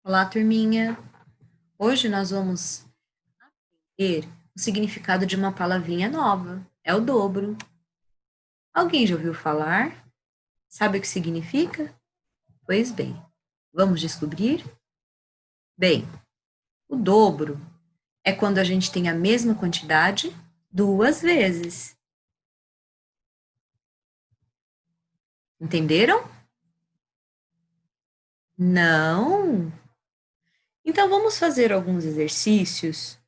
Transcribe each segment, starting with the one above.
Olá, turminha! Hoje nós vamos ver o significado de uma palavrinha nova. É o dobro. Alguém já ouviu falar? Sabe o que significa? Pois bem, vamos descobrir? Bem, o dobro é quando a gente tem a mesma quantidade duas vezes. Entenderam? Não? Então vamos fazer alguns exercícios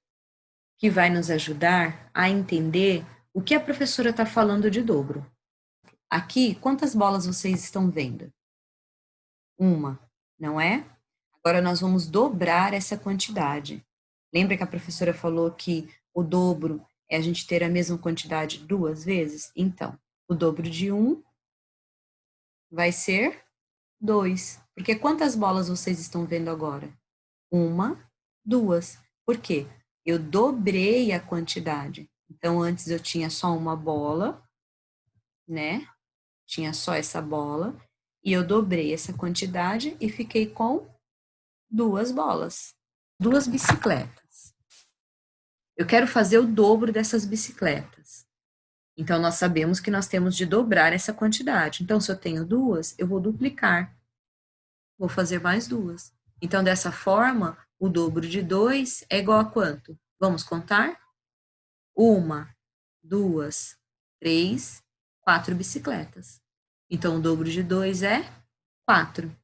que vai nos ajudar a entender o que a professora está falando de dobro. Aqui, quantas bolas vocês estão vendo? Uma, não é? Agora nós vamos dobrar essa quantidade. Lembra que a professora falou que o dobro é a gente ter a mesma quantidade duas vezes? Então, o dobro de um vai ser dois. Porque quantas bolas vocês estão vendo agora? Uma, duas. Por quê? Eu dobrei a quantidade. Então, antes eu tinha só uma bola, né? Tinha só essa bola. E eu dobrei essa quantidade e fiquei com duas bolas, duas bicicletas. Eu quero fazer o dobro dessas bicicletas. Então, nós sabemos que nós temos de dobrar essa quantidade. Então, se eu tenho duas, eu vou duplicar. Vou fazer mais duas. Então, dessa forma, o dobro de 2 é igual a quanto? Vamos contar? Uma, duas, três, quatro bicicletas. Então, o dobro de 2 é 4.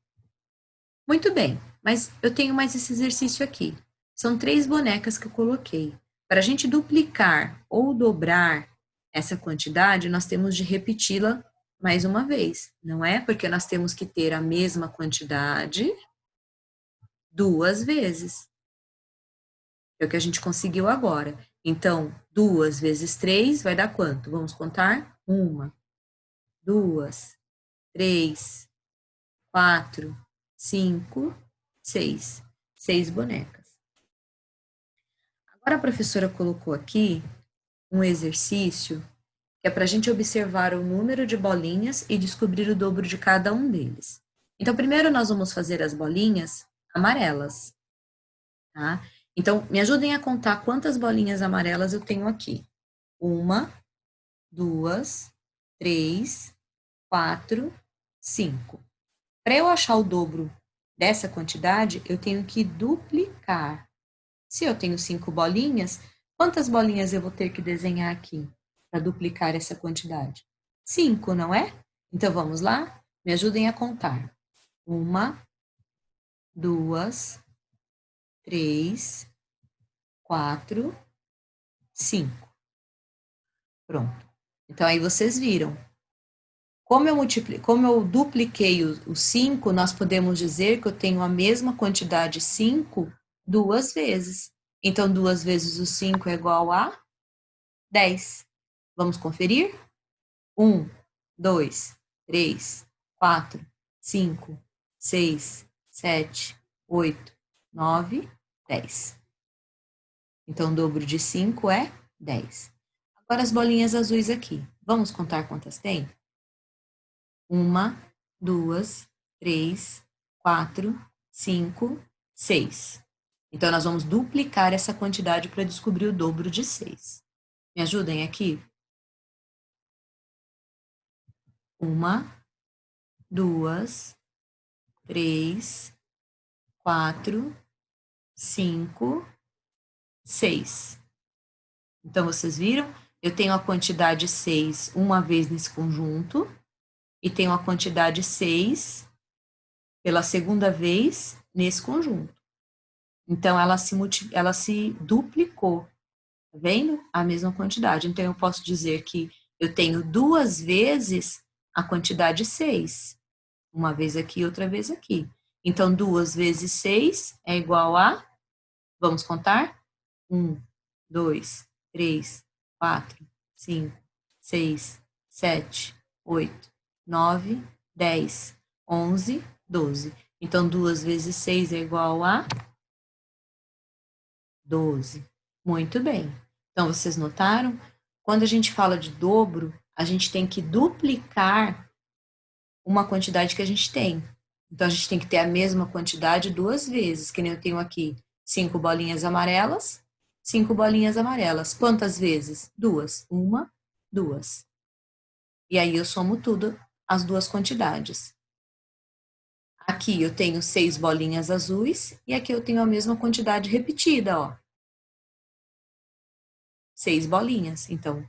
Muito bem, mas eu tenho mais esse exercício aqui. São três bonecas que eu coloquei. Para a gente duplicar ou dobrar essa quantidade, nós temos de repeti-la mais uma vez, não é? Porque nós temos que ter a mesma quantidade duas vezes. É o que a gente conseguiu agora. Então, 2 vezes 3 vai dar quanto? Vamos contar? Uma, duas, três, quatro, cinco, seis. Seis bonecas. Agora a professora colocou aqui um exercício que é para a gente observar o número de bolinhas e descobrir o dobro de cada um deles. Então, primeiro nós vamos fazer as bolinhas amarelas, tá? Então, me ajudem a contar quantas bolinhas amarelas eu tenho aqui. Uma, duas, três, quatro, cinco. Para eu achar o dobro dessa quantidade, eu tenho que duplicar. Se eu tenho 5 bolinhas, quantas bolinhas eu vou ter que desenhar aqui para duplicar essa quantidade? 5, não é? Então vamos lá? Me ajudem a contar. Uma, duas, três, quatro, cinco. Pronto. Então aí vocês viram. Como eu dupliquei o 5, nós podemos dizer que eu tenho a mesma quantidade 5 duas vezes. Então, 2 vezes o 5 é igual a 10. Vamos conferir? 1, 2, 3, 4, 5, 6, 7, 8, 9, 10. Então, o dobro de 5 é 10. Agora as bolinhas azuis aqui. Vamos contar quantas tem? Uma, duas, três, quatro, cinco, seis. Então, nós vamos duplicar essa quantidade para descobrir o dobro de 6. Me ajudem aqui? Uma, duas, três, quatro, cinco, seis. Então, vocês viram? Eu tenho a quantidade 6 uma vez nesse conjunto e tenho a quantidade 6 pela segunda vez nesse conjunto. Então, ela se duplicou, tá vendo? A mesma quantidade. Então, eu posso dizer que eu tenho duas vezes a quantidade 6. Uma vez aqui, outra vez aqui. Então, 2 vezes 6 é igual a, vamos contar? 1, 2, 3, 4, 5, 6, 7, 8, 9, 10, 11, 12. Então, 2 vezes 6 é igual a 12. Muito bem. Então, vocês notaram? Quando a gente fala de dobro, a gente tem que duplicar uma quantidade que a gente tem. Então, a gente tem que ter a mesma quantidade 2 vezes, que nem eu tenho aqui 5 bolinhas amarelas, 5 bolinhas amarelas. Quantas vezes? 2. 1, 2. E aí eu somo tudo, as 2 quantidades. Aqui eu tenho 6 bolinhas azuis e aqui eu tenho a mesma quantidade repetida, ó. 6 bolinhas. Então,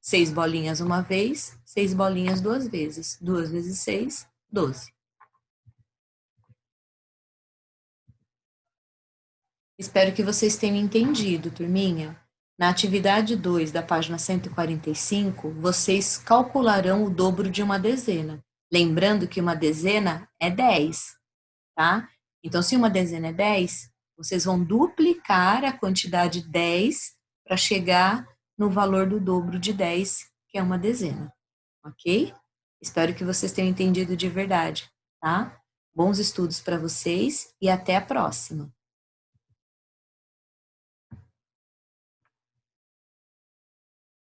6 bolinhas uma vez, 6 bolinhas 2 vezes. 2 vezes 6, 12. Espero que vocês tenham entendido, turminha. Na atividade 2 da página 145, vocês calcularão o dobro de uma dezena. Lembrando que uma dezena é 10, tá? Então, se uma dezena é 10, vocês vão duplicar a quantidade 10 para chegar no valor do dobro de 10, que é uma dezena, ok? Espero que vocês tenham entendido de verdade, tá? Bons estudos para vocês e até a próxima!